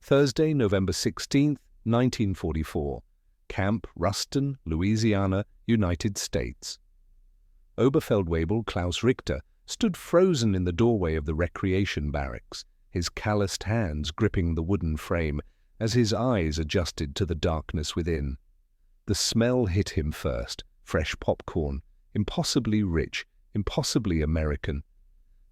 Thursday, November 16th, 1944. Camp Ruston, Louisiana, United States. Oberfeldwebel Klaus Richter stood frozen in the doorway of the recreation barracks, his calloused hands gripping the wooden frame as his eyes adjusted to the darkness within. The smell hit him first, fresh popcorn, impossibly rich, impossibly American.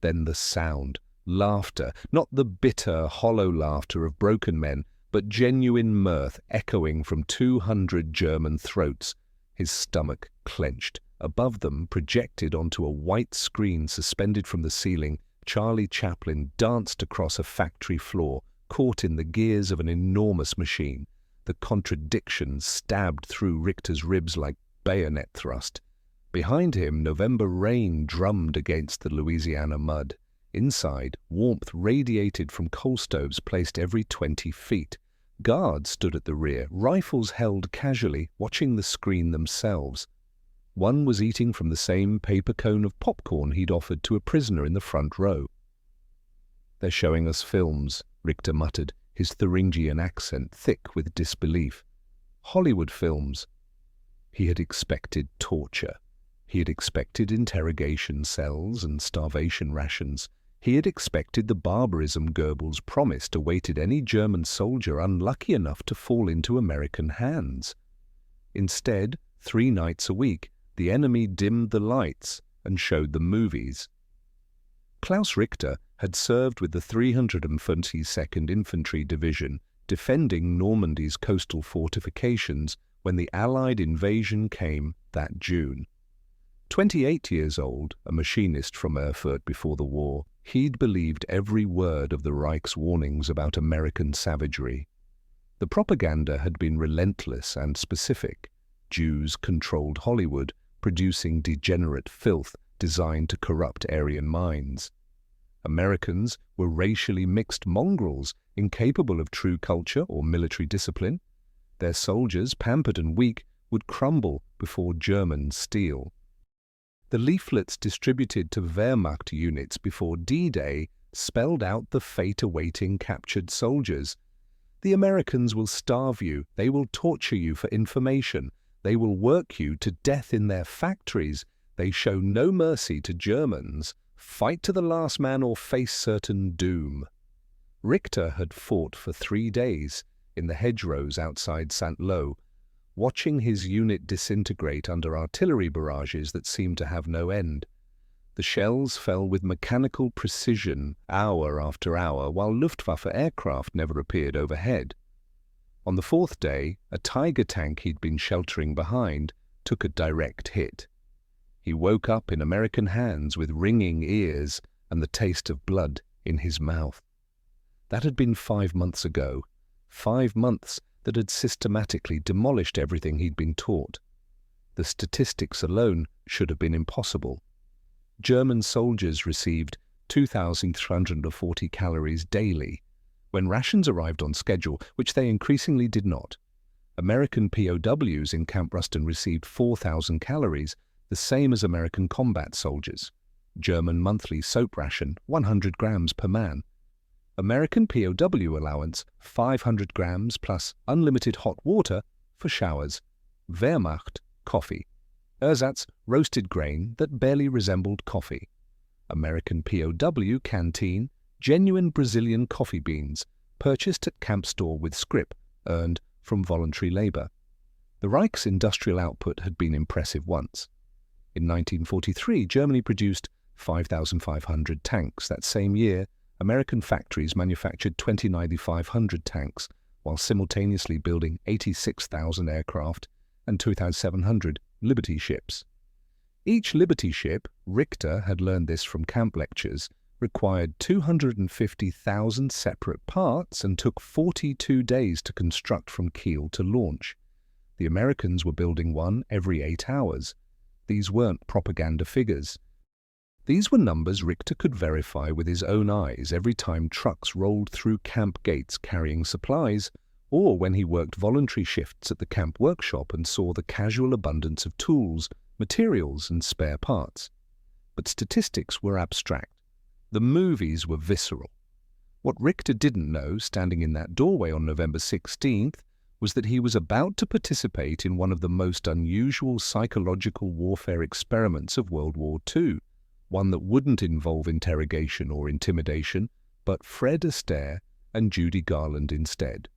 Then the sound, laughter, not the bitter, hollow laughter of broken men, but genuine mirth echoing from 200 German throats, his stomach clenched. Above them, projected onto a white screen suspended from the ceiling, Charlie Chaplin danced across a factory floor, caught in the gears of an enormous machine. The contradiction stabbed through Richter's ribs like bayonet thrust. Behind him, November rain drummed against the Louisiana mud. Inside, warmth radiated from coal stoves placed every 20 feet. Guards stood at the rear, rifles held casually, watching the screen themselves. One was eating from the same paper cone of popcorn he'd offered to a prisoner in the front row. "They're showing us films," Richter muttered, his Thuringian accent thick with disbelief. "Hollywood films." He had expected torture. He had expected interrogation cells and starvation rations. He had expected the barbarism Goebbels promised awaited any German soldier unlucky enough to fall into American hands. Instead, 3 nights a week, the enemy dimmed the lights and showed the movies. Klaus Richter had served with the 342nd Infantry Division, defending Normandy's coastal fortifications when the Allied invasion came that June. 28 years old, a machinist from Erfurt before the war, he'd believed every word of the Reich's warnings about American savagery. The propaganda had been relentless and specific. Jews controlled Hollywood, producing degenerate filth designed to corrupt Aryan minds. Americans were racially mixed mongrels, incapable of true culture or military discipline. Their soldiers, pampered and weak, would crumble before German steel. The leaflets distributed to Wehrmacht units before D-Day spelled out the fate awaiting captured soldiers. "The Americans will starve you, they will torture you for information, they will work you to death in their factories, they show no mercy to Germans, fight to the last man or face certain doom." Richter had fought for 3 days in the hedgerows outside St. Lo, watching his unit disintegrate under artillery barrages that seemed to have no end. The shells fell with mechanical precision hour after hour, while Luftwaffe aircraft never appeared overhead. On the 4th day, a Tiger tank he'd been sheltering behind took a direct hit. He woke up in American hands with ringing ears and the taste of blood in his mouth. That had been 5 months ago. 5 months that had systematically demolished everything he'd been taught. The statistics alone should have been impossible. German soldiers received 2,340 calories daily, when rations arrived on schedule, which they increasingly did not. American POWs in Camp Ruston received 4,000 calories, the same as American combat soldiers. German monthly soap ration, 100 grams per man. American POW allowance, 500 grams plus unlimited hot water for showers. Wehrmacht, coffee. Ersatz, roasted grain that barely resembled coffee. American POW canteen, genuine Brazilian coffee beans, purchased at camp store with scrip, earned from voluntary labor. The Reich's industrial output had been impressive once. In 1943, Germany produced 5,500 tanks. That same year, American factories manufactured 29,500 tanks, while simultaneously building 86,000 aircraft and 2,700 Liberty ships. Each Liberty ship, Richter had learned this from camp lectures, required 250,000 separate parts and took 42 days to construct from keel to launch. The Americans were building one every 8 hours. These weren't propaganda figures. These were numbers Richter could verify with his own eyes every time trucks rolled through camp gates carrying supplies, or when he worked voluntary shifts at the camp workshop and saw the casual abundance of tools, materials, and spare parts. But statistics were abstract. The movies were visceral. What Richter didn't know, standing in that doorway on November 16th, was that he was about to participate in one of the most unusual psychological warfare experiments of World War II, one that wouldn't involve interrogation or intimidation, but Fred Astaire and Judy Garland instead.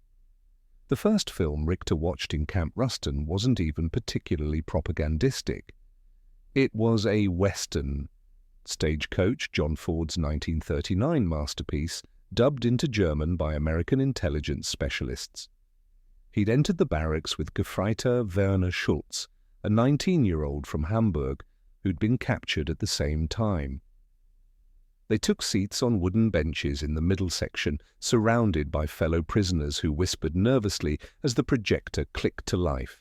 The first film Richter watched in Camp Ruston wasn't even particularly propagandistic. It was a Western, Stagecoach, John Ford's 1939 masterpiece, dubbed into German by American intelligence specialists. He'd entered the barracks with Gefreiter Werner Schultz, a 19-year-old from Hamburg who'd been captured at the same time. They took seats on wooden benches in the middle section, surrounded by fellow prisoners who whispered nervously as the projector clicked to life.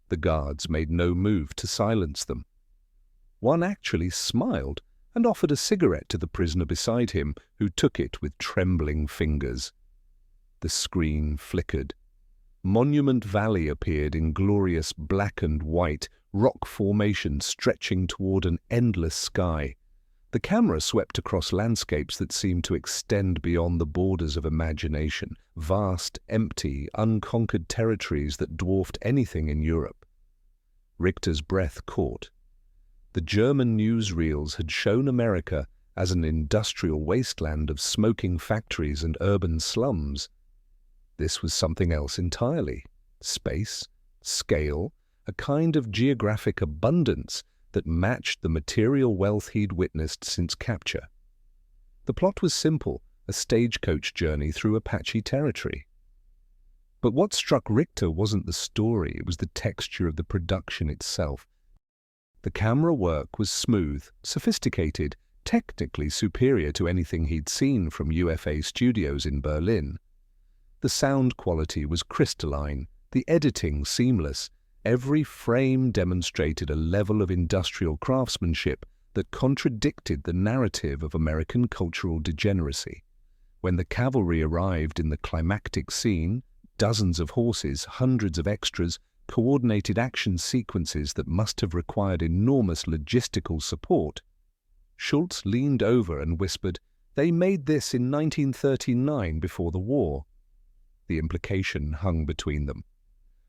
The guards made no move to silence them. One actually smiled and offered a cigarette to the prisoner beside him, who took it with trembling fingers. The screen flickered. Monument Valley appeared in glorious black and white, rock formation stretching toward an endless sky. The camera swept across landscapes that seemed to extend beyond the borders of imagination, vast, empty, unconquered territories that dwarfed anything in Europe. Richter's breath caught. The German newsreels had shown America as an industrial wasteland of smoking factories and urban slums. This was something else entirely. Space, scale, a kind of geographic abundance that matched the material wealth he'd witnessed since capture. The plot was simple, a stagecoach journey through Apache territory. But what struck Richter wasn't the story, it was the texture of the production itself. The camera work was smooth, sophisticated, technically superior to anything he'd seen from UFA studios in Berlin. The sound quality was crystalline, the editing seamless. Every frame demonstrated a level of industrial craftsmanship that contradicted the narrative of American cultural degeneracy. When the cavalry arrived in the climactic scene, dozens of horses, hundreds of extras, coordinated action sequences that must have required enormous logistical support. Schultz leaned over and whispered, "They made this in 1939 before the war." The implication hung between them.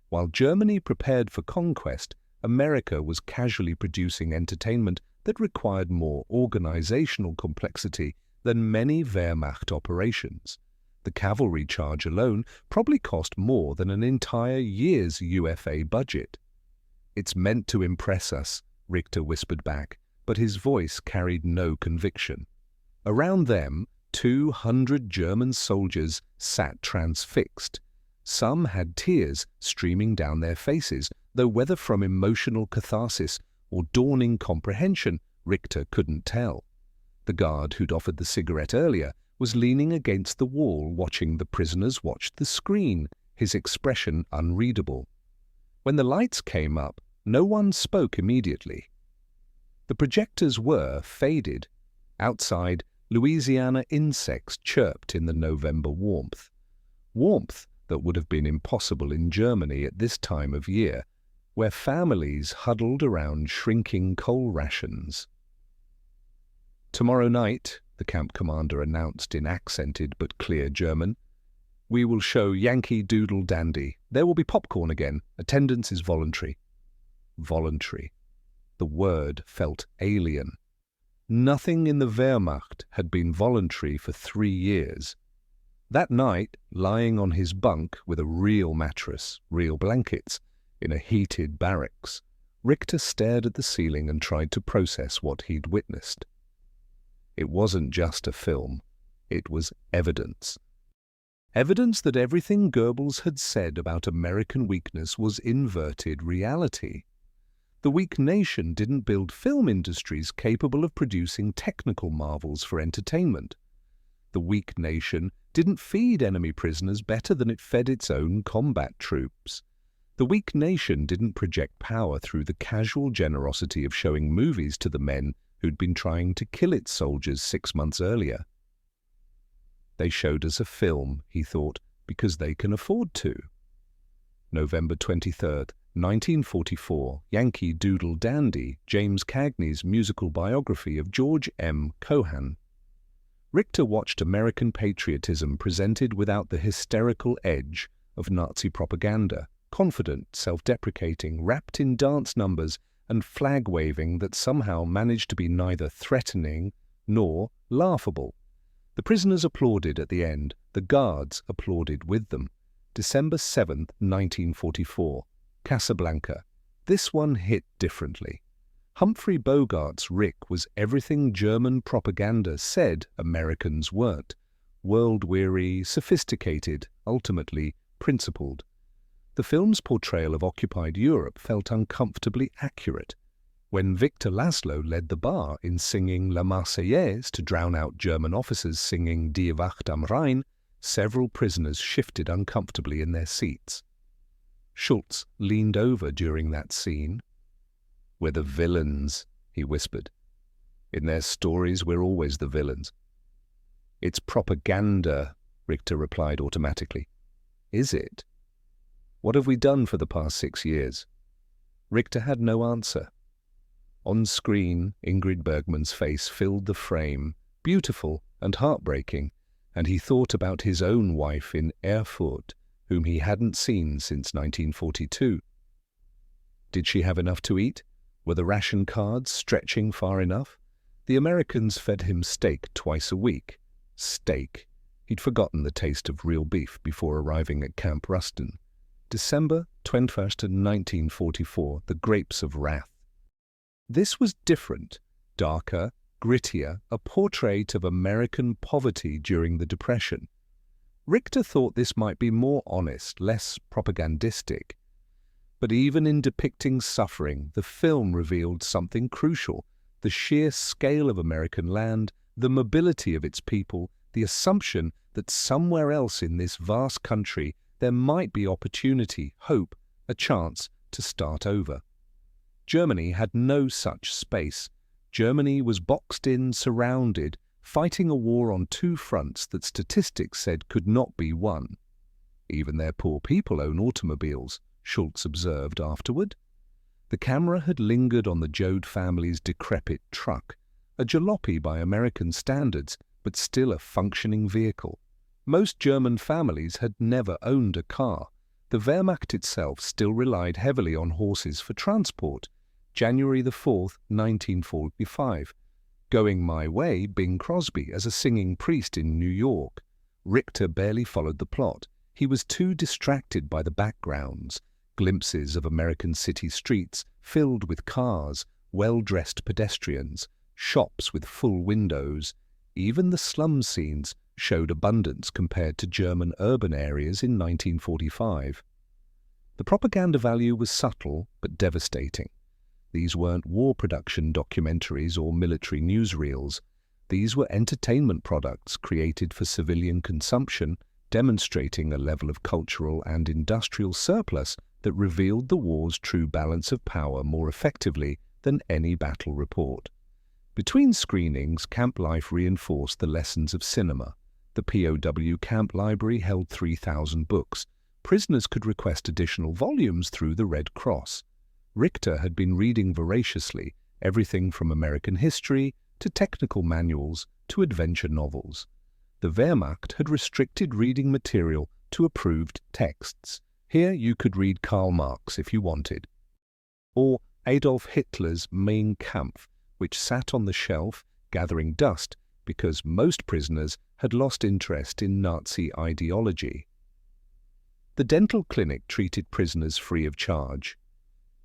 While Germany prepared for conquest, America was casually producing entertainment that required more organizational complexity than many Wehrmacht operations. The cavalry charge alone probably cost more than an entire year's UFA budget. "It's meant to impress us," Richter whispered back, but his voice carried no conviction. Around them, 200 German soldiers sat transfixed. Some had tears streaming down their faces, though whether from emotional catharsis or dawning comprehension, Richter couldn't tell. The guard who'd offered the cigarette earlier was leaning against the wall watching the prisoners watch the screen, his expression unreadable. When the lights came up, no one spoke immediately. The projectors were faded. Outside, Louisiana insects chirped in the November warmth. Warmth that would have been impossible in Germany at this time of year, where families huddled around shrinking coal rations. "Tomorrow night," the camp commander announced in accented but clear German, "we will show Yankee Doodle Dandy. There will be popcorn again. Attendance is voluntary." Voluntary. The word felt alien. Nothing in the Wehrmacht had been voluntary for 3 years. That night, lying on his bunk with a real mattress, real blankets, in a heated barracks, Richter stared at the ceiling and tried to process what he'd witnessed. It wasn't just a film. It was evidence. Evidence that everything Goebbels had said about American weakness was inverted reality. The weak nation didn't build film industries capable of producing technical marvels for entertainment. The weak nation didn't feed enemy prisoners better than it fed its own combat troops. The weak nation didn't project power through the casual generosity of showing movies to the men who'd been trying to kill its soldiers 6 months earlier. They showed us a film, he thought, because they can afford to. November 23rd, 1944, Yankee Doodle Dandy, James Cagney's musical biography of George M. Cohan. Richter watched American patriotism presented without the hysterical edge of Nazi propaganda, confident, self-deprecating, wrapped in dance numbers and flag-waving that somehow managed to be neither threatening nor laughable. The prisoners applauded at the end. The guards applauded with them. December 7, 1944. Casablanca. This one hit differently. Humphrey Bogart's Rick was everything German propaganda said Americans weren't. World-weary, sophisticated, ultimately principled. The film's portrayal of occupied Europe felt uncomfortably accurate. When Victor Laszlo led the bar in singing La Marseillaise to drown out German officers singing Die Wacht am Rhein, several prisoners shifted uncomfortably in their seats. Schultz leaned over during that scene. "We're the villains," he whispered. "In their stories, we're always the villains." "It's propaganda," Richter replied automatically. "Is it? What have we done for the past 6 years?" Richter had no answer. On screen, Ingrid Bergman's face filled the frame, beautiful and heartbreaking, and he thought about his own wife in Erfurt, whom he hadn't seen since 1942. Did she have enough to eat? Were the ration cards stretching far enough? The Americans fed him steak twice a week. Steak. He'd forgotten the taste of real beef before arriving at Camp Ruston. December 21st, 1944, The Grapes of Wrath. This was different, darker, grittier, a portrait of American poverty during the Depression. Richter thought this might be more honest, less propagandistic. But even in depicting suffering, the film revealed something crucial: the sheer scale of American land, the mobility of its people, the assumption that somewhere else in this vast country there might be opportunity, hope, a chance to start over. Germany had no such space. Germany was boxed in, surrounded, fighting a war on two fronts that statistics said could not be won. Even their poor people own automobiles, Schultz observed afterward. The camera had lingered on the Jode family's decrepit truck, a jalopy by American standards, but still a functioning vehicle. Most German families had never owned a car. The Wehrmacht itself still relied heavily on horses for transport. January 4, 1945. Going My Way, Bing Crosby as a singing priest in New York. Richter barely followed the plot. He was too distracted by the backgrounds, glimpses of American city streets filled with cars, well-dressed pedestrians, shops with full windows. Even the slum scenes showed abundance compared to German urban areas in 1945. The propaganda value was subtle but devastating. These weren't war production documentaries or military newsreels. These were entertainment products created for civilian consumption, demonstrating a level of cultural and industrial surplus that revealed the war's true balance of power more effectively than any battle report. Between screenings, camp life reinforced the lessons of cinema. The POW camp library held 3,000 books. Prisoners could request additional volumes through the Red Cross. Richter had been reading voraciously, everything from American history to technical manuals to adventure novels. The Wehrmacht had restricted reading material to approved texts. Here you could read Karl Marx if you wanted, or Adolf Hitler's Mein Kampf, which sat on the shelf gathering dust because most prisoners had lost interest in Nazi ideology. The dental clinic treated prisoners free of charge.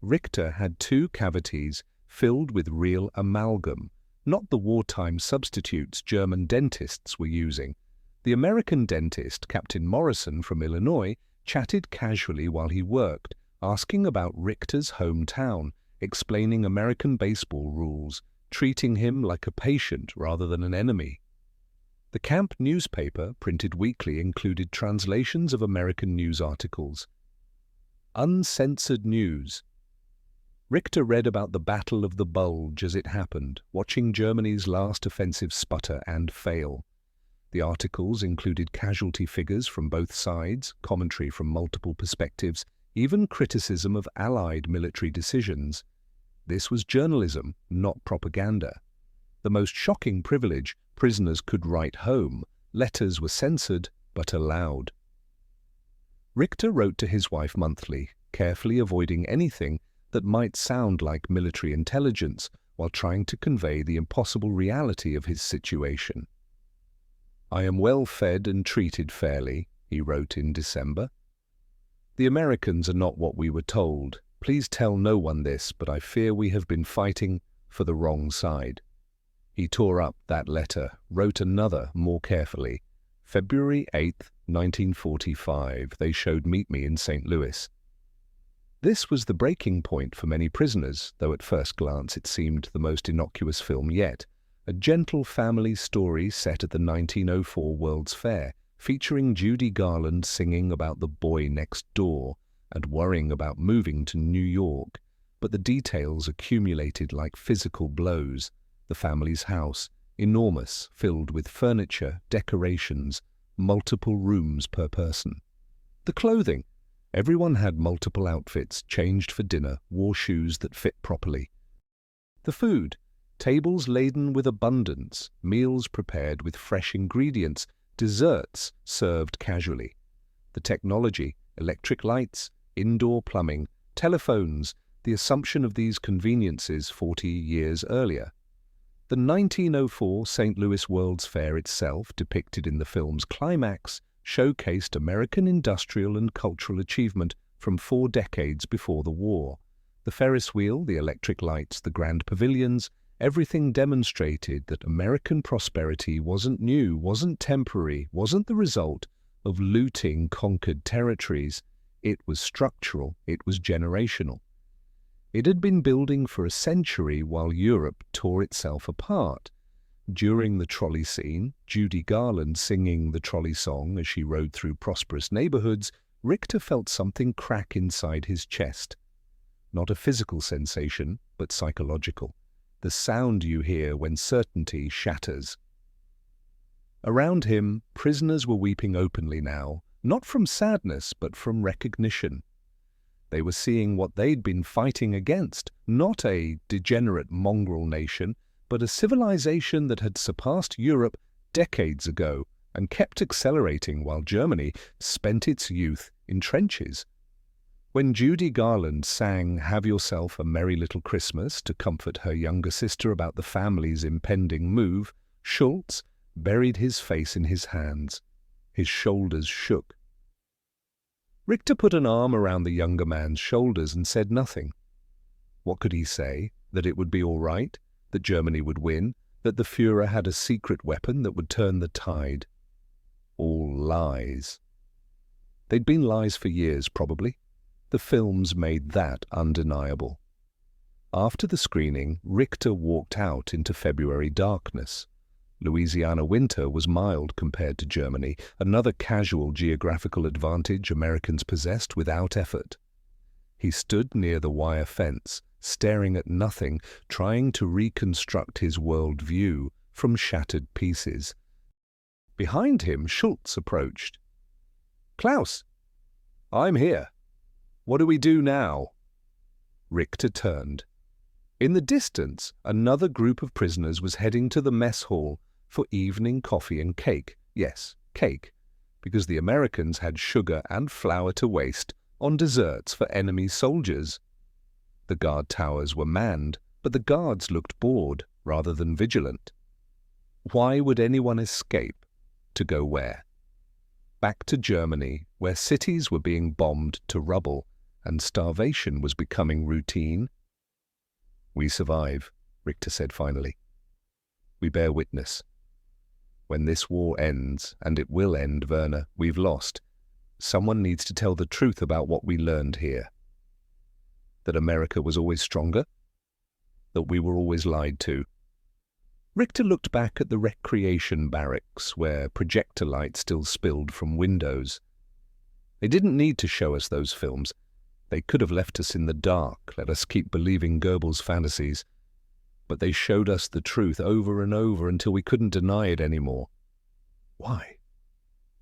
Richter had 2 cavities filled with real amalgam, not the wartime substitutes German dentists were using. The American dentist, Captain Morrison from Illinois, chatted casually while he worked, asking about Richter's hometown, explaining American baseball rules, treating him like a patient rather than an enemy. The camp newspaper, printed weekly, included translations of American news articles. Uncensored news. Richter read about the Battle of the Bulge as it happened, watching Germany's last offensive sputter and fail. The articles included casualty figures from both sides, commentary from multiple perspectives, even criticism of Allied military decisions. This was journalism, not propaganda. The most shocking privilege Prisoners could write home. Letters were censored, but allowed. Richter wrote to his wife monthly, carefully avoiding anything that might sound like military intelligence while trying to convey the impossible reality of his situation. "I am well fed and treated fairly," he wrote in December. "The Americans are not what we were told. Please tell no one this, but I fear we have been fighting for the wrong side." He tore up that letter, wrote another more carefully. February 8, 1945, they showed Meet Me in St. Louis. This was the breaking point for many prisoners, though at first glance it seemed the most innocuous film yet. A gentle family story set at the 1904 World's Fair, featuring Judy Garland singing about the boy next door and worrying about moving to New York. But the details accumulated like physical blows. The family's house, enormous, filled with furniture, decorations, multiple rooms per person. The clothing. Everyone had multiple outfits, changed for dinner, wore shoes that fit properly. The food. Tables laden with abundance, meals prepared with fresh ingredients, desserts served casually. The technology, electric lights, indoor plumbing, telephones, the assumption of these conveniences 40 years earlier. The 1904 St. Louis World's Fair itself, depicted in the film's climax, showcased American industrial and cultural achievement from 4 decades before the war. The Ferris wheel, the electric lights, the grand pavilions, everything demonstrated that American prosperity wasn't new, wasn't temporary, wasn't the result of looting conquered territories. It was structural, it was generational. It had been building for a century while Europe tore itself apart. During the trolley scene, Judy Garland singing the trolley song as she rode through prosperous neighborhoods, Richter felt something crack inside his chest. Not a physical sensation, but psychological. The sound you hear when certainty shatters. Around him, prisoners were weeping openly now, not from sadness, but from recognition. They were seeing what they'd been fighting against, not a degenerate mongrel nation, but a civilization that had surpassed Europe decades ago and kept accelerating while Germany spent its youth in trenches. When Judy Garland sang "Have Yourself a Merry Little Christmas" to comfort her younger sister about the family's impending move, Schultz buried his face in his hands. His shoulders shook. Richter put an arm around the younger man's shoulders and said nothing. What could he say? That it would be all right? That Germany would win? That the Führer had a secret weapon that would turn the tide? All lies. They'd been lies for years, probably. The films made that undeniable. After the screening, Richter walked out into February darkness. Louisiana winter was mild compared to Germany, another casual geographical advantage Americans possessed without effort. He stood near the wire fence, staring at nothing, trying to reconstruct his world view from shattered pieces. Behind him, Schultz approached. "Klaus, I'm here. What do we do now?" Richter turned. In the distance, another group of prisoners was heading to the mess hall for evening coffee and cake. Yes, cake, because the Americans had sugar and flour to waste on desserts for enemy soldiers. The guard towers were manned, but the guards looked bored rather than vigilant. Why would anyone escape? To go where? Back to Germany, where cities were being bombed to rubble and starvation was becoming routine? "We survive," Richter said finally. "We bear witness. When this war ends, and it will end, Werner, we've lost. Someone needs to tell the truth about what we learned here. That America was always stronger? That we were always lied to?" Richter looked back at the recreation barracks, where projector light still spilled from windows. They didn't need to show us those films. They could have left us in the dark, let us keep believing Goebbels' fantasies. But they showed us the truth over and over until we couldn't deny it anymore. Why?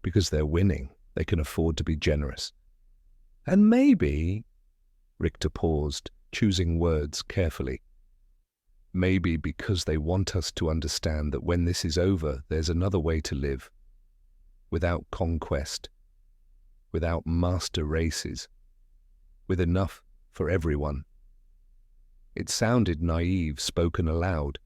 Because they're winning. They can afford to be generous. And maybe... Richter paused, choosing words carefully. Maybe because they want us to understand that when this is over, there's another way to live. Without conquest, without master races, with enough for everyone. It sounded naive, spoken aloud,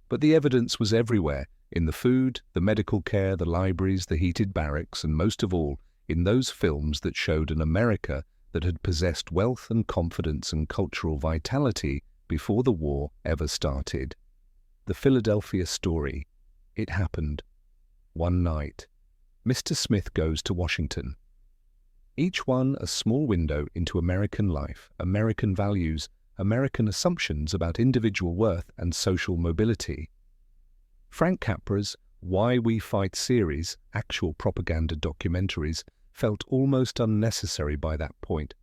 but the evidence was everywhere, in the food, the medical care, the libraries, the heated barracks, and most of all, in those films that showed an America that had possessed wealth and confidence and cultural vitality before the war ever started. The Philadelphia story. It happened. One night, Mr. Smith goes to Washington. Each one a small window into American life, American values, American assumptions about individual worth and social mobility. Frank Capra's Why We Fight series, actual propaganda documentaries, felt almost unnecessary by that point.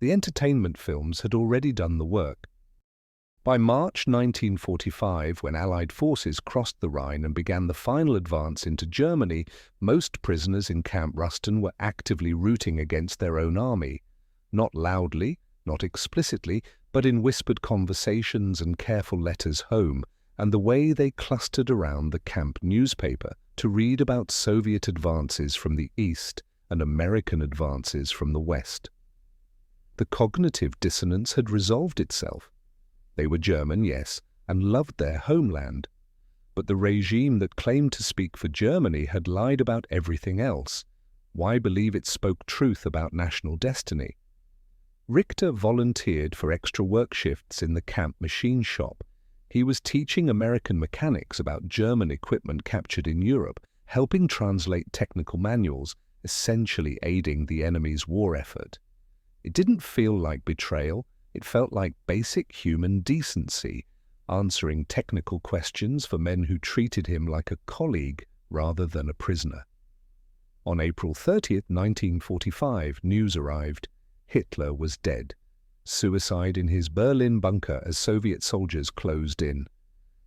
The entertainment films had already done the work. By March 1945, when Allied forces crossed the Rhine and began the final advance into Germany, most prisoners in Camp Ruston were actively rooting against their own army, not loudly, not explicitly, but in whispered conversations and careful letters home, and the way they clustered around the camp newspaper to read about Soviet advances from the east and American advances from the west. The cognitive dissonance had resolved itself. They were German, yes, and loved their homeland. But the regime that claimed to speak for Germany had lied about everything else. Why believe it spoke truth about national destiny? Richter volunteered for extra work shifts in the camp machine shop. He was teaching American mechanics about German equipment captured in Europe, helping translate technical manuals, essentially aiding the enemy's war effort. It didn't feel like betrayal. It felt like basic human decency, answering technical questions for men who treated him like a colleague rather than a prisoner. On April 30th, 1945, news arrived. Hitler was dead. Suicide in his Berlin bunker as Soviet soldiers closed in.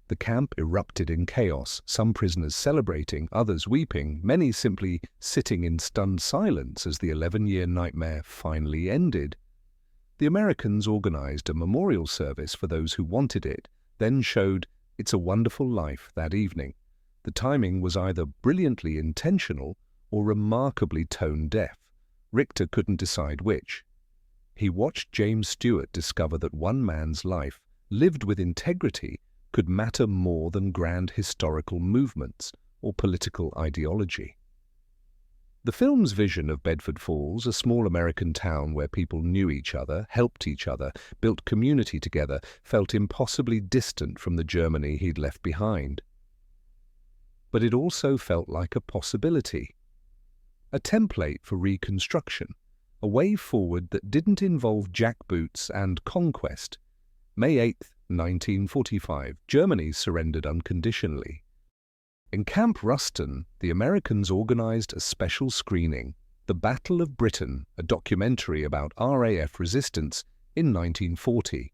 The camp erupted in chaos, some prisoners celebrating, others weeping, many simply sitting in stunned silence as the 11-year nightmare finally ended. The Americans organized a memorial service for those who wanted it, then showed It's a Wonderful Life that evening. The timing was either brilliantly intentional or remarkably tone-deaf. Richter couldn't decide which. He watched James Stewart discover that one man's life, lived with integrity, could matter more than grand historical movements or political ideology. The film's vision of Bedford Falls, a small American town where people knew each other, helped each other, built community together, felt impossibly distant from the Germany he'd left behind. But it also felt like a possibility. A template for reconstruction, a way forward that didn't involve jackboots and conquest. May 8, 1945, Germany surrendered unconditionally. In Camp Ruston, the Americans organized a special screening, The Battle of Britain, a documentary about RAF resistance in 1940.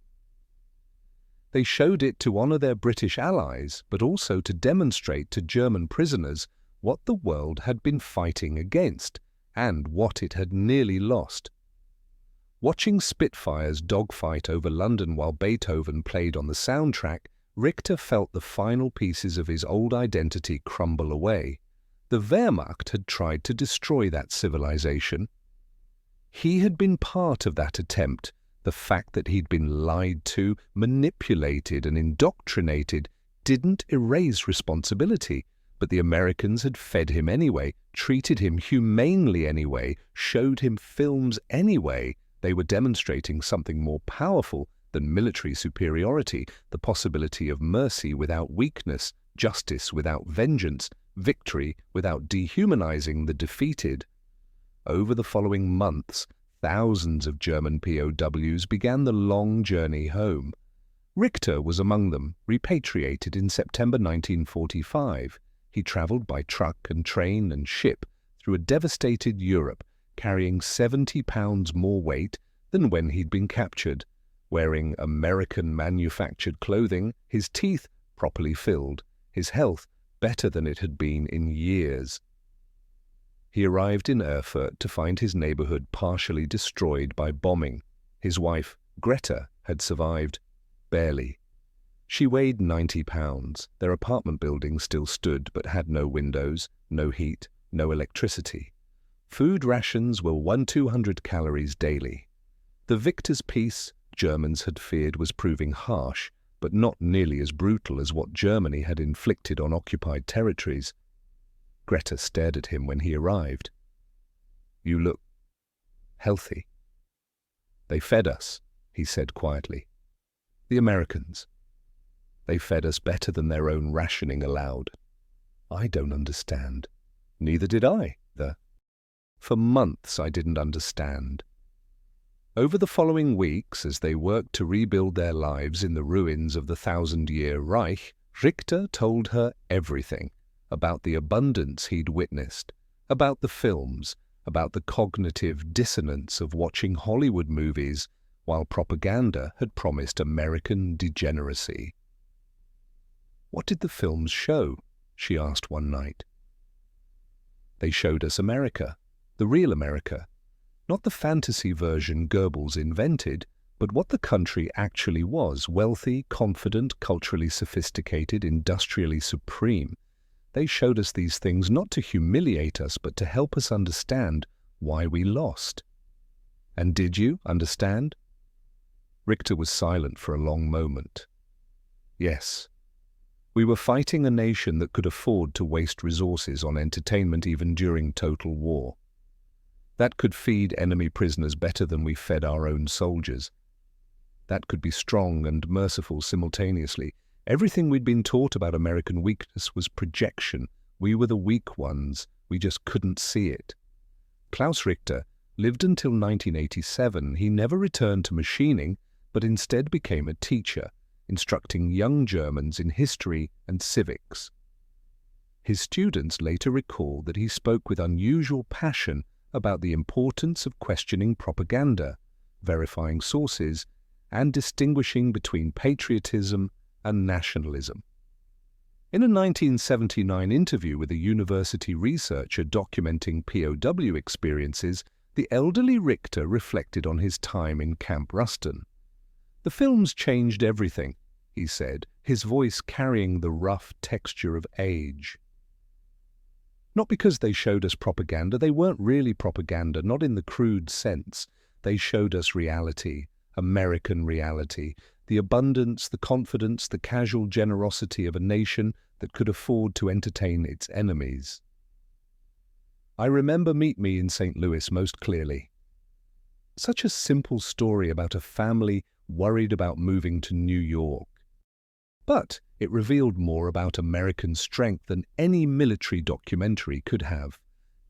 They showed it to honor their British allies, but also to demonstrate to German prisoners what the world had been fighting against and what it had nearly lost. Watching Spitfires dogfight over London while Beethoven played on the soundtrack, Richter felt the final pieces of his old identity crumble away. The Wehrmacht had tried to destroy that civilization. He had been part of that attempt. The fact that he'd been lied to, manipulated, and indoctrinated didn't erase responsibility, but the Americans had fed him anyway, treated him humanely anyway, showed him films anyway. They were demonstrating something more powerful than military superiority, the possibility of mercy without weakness, justice without vengeance, victory without dehumanizing the defeated. Over the following months, thousands of German POWs began the long journey home. Richter was among them, repatriated in September 1945. He traveled by truck and train and ship through a devastated Europe, carrying 70 pounds more weight than when he'd been captured. Wearing American-manufactured clothing, his teeth properly filled, his health better than it had been in years. He arrived in Erfurt to find his neighborhood partially destroyed by bombing. His wife, Greta, had survived, barely. She weighed 90 pounds. Their apartment building still stood but had no windows, no heat, no electricity. Food rations were 200 calories daily. The victor's peace, Germans had feared, was proving harsh, but not nearly as brutal as what Germany had inflicted on occupied territories. Greta stared at him when he arrived. "You look healthy." "They fed us," he said quietly. "The Americans. They fed us better than their own rationing allowed." "I don't understand." "Neither did I. For months I didn't understand." Over the following weeks, as they worked to rebuild their lives in the ruins of the 1,000-year Reich, Richter told her everything about the abundance he'd witnessed, about the films, about the cognitive dissonance of watching Hollywood movies while propaganda had promised American degeneracy. "What did the films show?" she asked one night. "They showed us America, the real America. Not the fantasy version Goebbels invented, but what the country actually was: wealthy, confident, culturally sophisticated, industrially supreme. They showed us these things not to humiliate us, but to help us understand why we lost." "And did you understand?" Richter was silent for a long moment. "Yes. We were fighting a nation that could afford to waste resources on entertainment even during total war. That could feed enemy prisoners better than we fed our own soldiers. That could be strong and merciful simultaneously. Everything we'd been taught about American weakness was projection. We were the weak ones. We just couldn't see it." Klaus Richter lived until 1987. He never returned to machining, but instead became a teacher, instructing young Germans in history and civics. His students later recalled that he spoke with unusual passion about the importance of questioning propaganda, verifying sources, and distinguishing between patriotism and nationalism. In a 1979 interview with a university researcher documenting POW experiences, the elderly Richter reflected on his time in Camp Ruston. "The films changed everything," he said, his voice carrying the rough texture of age. "Not because they showed us propaganda. They weren't really propaganda, not in the crude sense. They showed us reality, American reality, the abundance, the confidence, the casual generosity of a nation that could afford to entertain its enemies." I remember Meet Me in St. Louis most clearly. Such a simple story about a family worried about moving to New York. But it revealed more about American strength than any military documentary could have.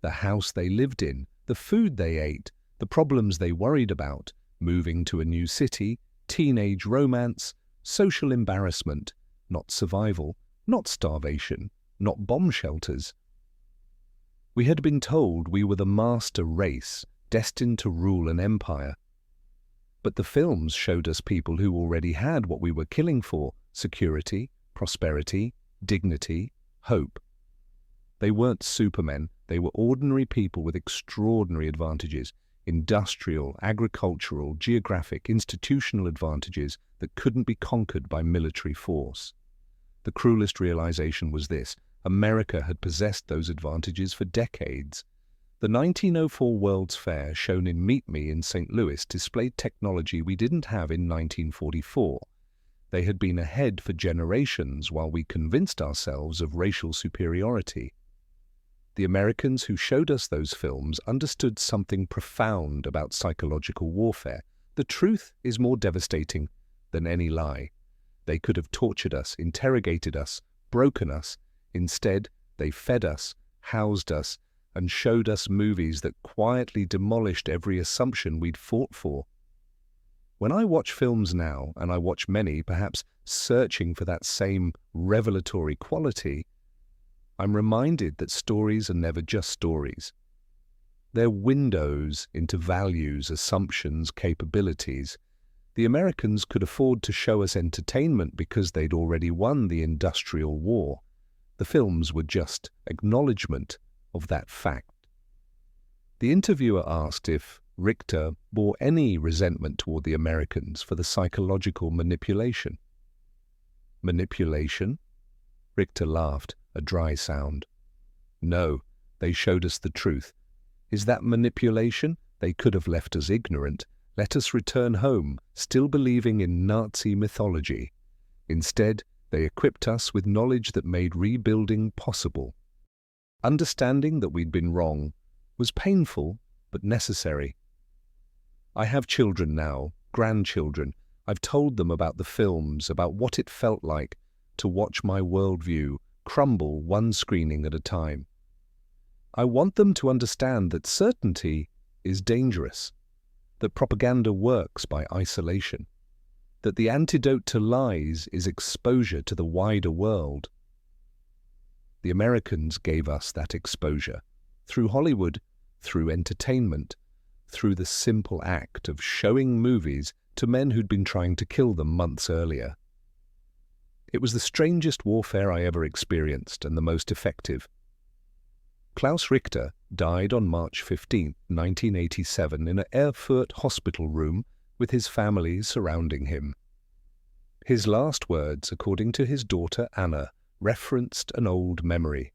The house they lived in, the food they ate, the problems they worried about, moving to a new city, teenage romance, social embarrassment, not survival, not starvation, not bomb shelters. We had been told we were the master race, destined to rule an empire. But the films showed us people who already had what we were killing for: security, prosperity, dignity, hope. They weren't supermen. They were ordinary people with extraordinary advantages, industrial, agricultural, geographic, institutional advantages that couldn't be conquered by military force. The cruelest realization was this: America had possessed those advantages for decades. The 1904 World's Fair, shown in Meet Me in St. Louis, displayed technology we didn't have in 1944. They had been ahead for generations while we convinced ourselves of racial superiority. The Americans who showed us those films understood something profound about psychological warfare. The truth is more devastating than any lie. They could have tortured us, interrogated us, broken us. Instead, they fed us, housed us, and showed us movies that quietly demolished every assumption we'd fought for. When I watch films now, and I watch many, perhaps searching for that same revelatory quality, I'm reminded that stories are never just stories. They're windows into values, assumptions, capabilities. The Americans could afford to show us entertainment because they'd already won the Industrial War. The films were just acknowledgement of that fact. The interviewer asked if Richter bore any resentment toward the Americans for the psychological manipulation. Manipulation? Richter laughed, a dry sound. No, they showed us the truth. Is that manipulation? They could have left us ignorant, let us return home, still believing in Nazi mythology. Instead, they equipped us with knowledge that made rebuilding possible. Understanding that we'd been wrong was painful, but necessary. I have children now, grandchildren. I've told them about the films, about what it felt like to watch my worldview crumble one screening at a time. I want them to understand that certainty is dangerous, that propaganda works by isolation, that the antidote to lies is exposure to the wider world. The Americans gave us that exposure, through Hollywood, through entertainment, through the simple act of showing movies to men who'd been trying to kill them months earlier. It was the strangest warfare I ever experienced and the most effective. Klaus Richter died on March 15, 1987, in an Erfurt hospital room with his family surrounding him. His last words, according to his daughter Anna, referenced an old memory.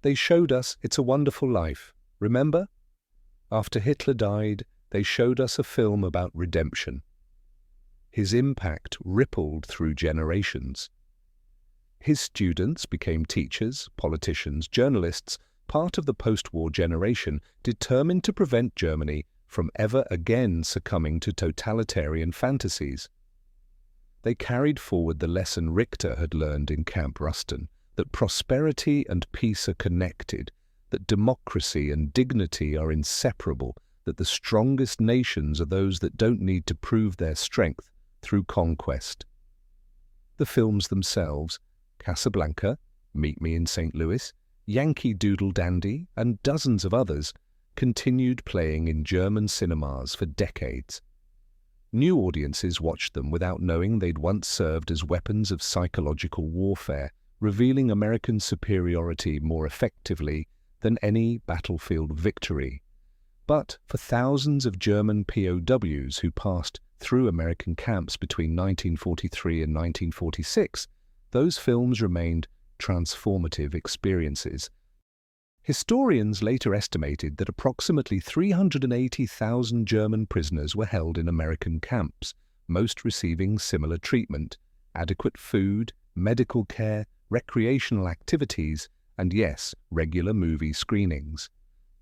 They showed us It's a Wonderful Life, remember? After Hitler died, they showed us a film about redemption. His impact rippled through generations. His students became teachers, politicians, journalists, part of the post-war generation determined to prevent Germany from ever again succumbing to totalitarian fantasies. They carried forward the lesson Richter had learned in Camp Ruston, that prosperity and peace are connected, that democracy and dignity are inseparable, that the strongest nations are those that don't need to prove their strength through conquest. The films themselves, Casablanca, Meet Me in St. Louis, Yankee Doodle Dandy, and dozens of others, continued playing in German cinemas for decades. New audiences watched them without knowing they'd once served as weapons of psychological warfare, revealing American superiority more effectively than any battlefield victory. But for thousands of German POWs who passed through American camps between 1943 and 1946, those films remained transformative experiences. Historians later estimated that approximately 380,000 German prisoners were held in American camps, most receiving similar treatment, adequate food, medical care, recreational activities, and yes, regular movie screenings.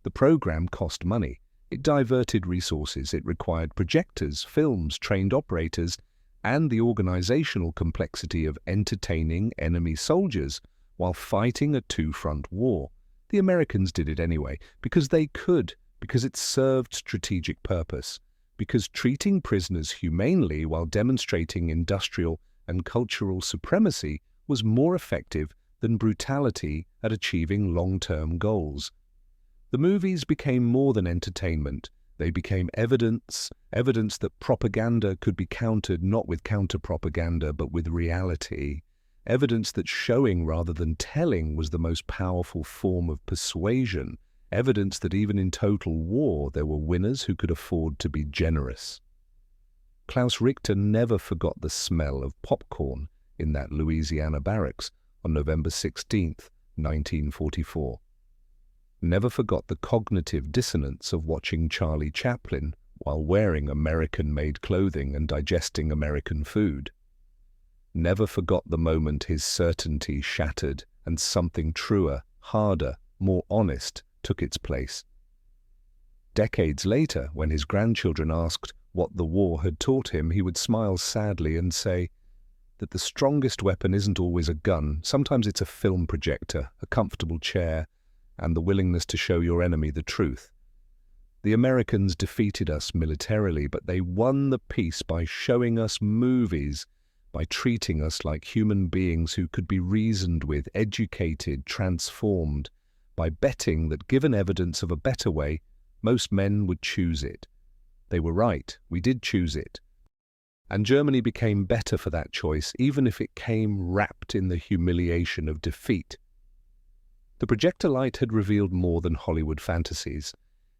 The program cost money. It diverted resources. It required projectors, films, trained operators, and the organizational complexity of entertaining enemy soldiers while fighting a two-front war. The Americans did it anyway, because they could, because it served strategic purpose, because treating prisoners humanely while demonstrating industrial and cultural supremacy was more effective than brutality at achieving long-term goals. The movies became more than entertainment. They became evidence that propaganda could be countered not with counter-propaganda but with reality. Evidence that showing rather than telling was the most powerful form of persuasion. Evidence that even in total war there were winners who could afford to be generous. Klaus Richter never forgot the smell of popcorn in that Louisiana barracks on November 16, 1944. Never forgot the cognitive dissonance of watching Charlie Chaplin while wearing American-made clothing and digesting American food. Never forgot the moment his certainty shattered and something truer, harder, more honest took its place. Decades later, when his grandchildren asked what the war had taught him, he would smile sadly and say that the strongest weapon isn't always a gun. Sometimes it's a film projector, a comfortable chair, and the willingness to show your enemy the truth. The Americans defeated us militarily, but they won the peace by showing us movies, by treating us like human beings who could be reasoned with, educated, transformed, by betting that given evidence of a better way, most men would choose it. They were right, we did choose it. And Germany became better for that choice, even if it came wrapped in the humiliation of defeat. The projector light had revealed more than Hollywood fantasies.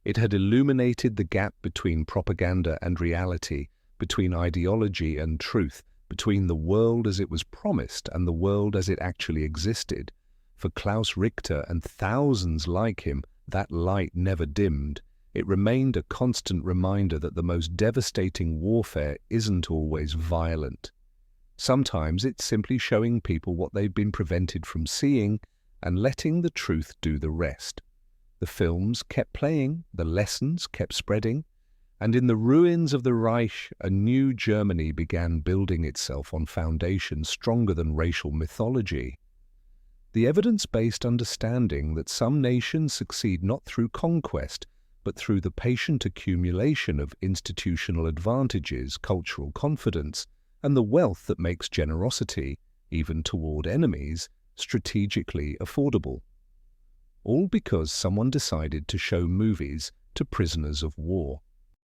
It had illuminated the gap between propaganda and reality, between ideology and truth, between the world as it was promised and the world as it actually existed. For Klaus Richter and thousands like him, that light never dimmed. It remained a constant reminder that the most devastating warfare isn't always violent. Sometimes it's simply showing people what they've been prevented from seeing and letting the truth do the rest. The films kept playing, the lessons kept spreading, and in the ruins of the Reich, a new Germany began building itself on foundations stronger than racial mythology. The evidence-based understanding that some nations succeed not through conquest, but through the patient accumulation of institutional advantages, cultural confidence, and the wealth that makes generosity, even toward enemies, strategically affordable. All because someone decided to show movies to prisoners of war.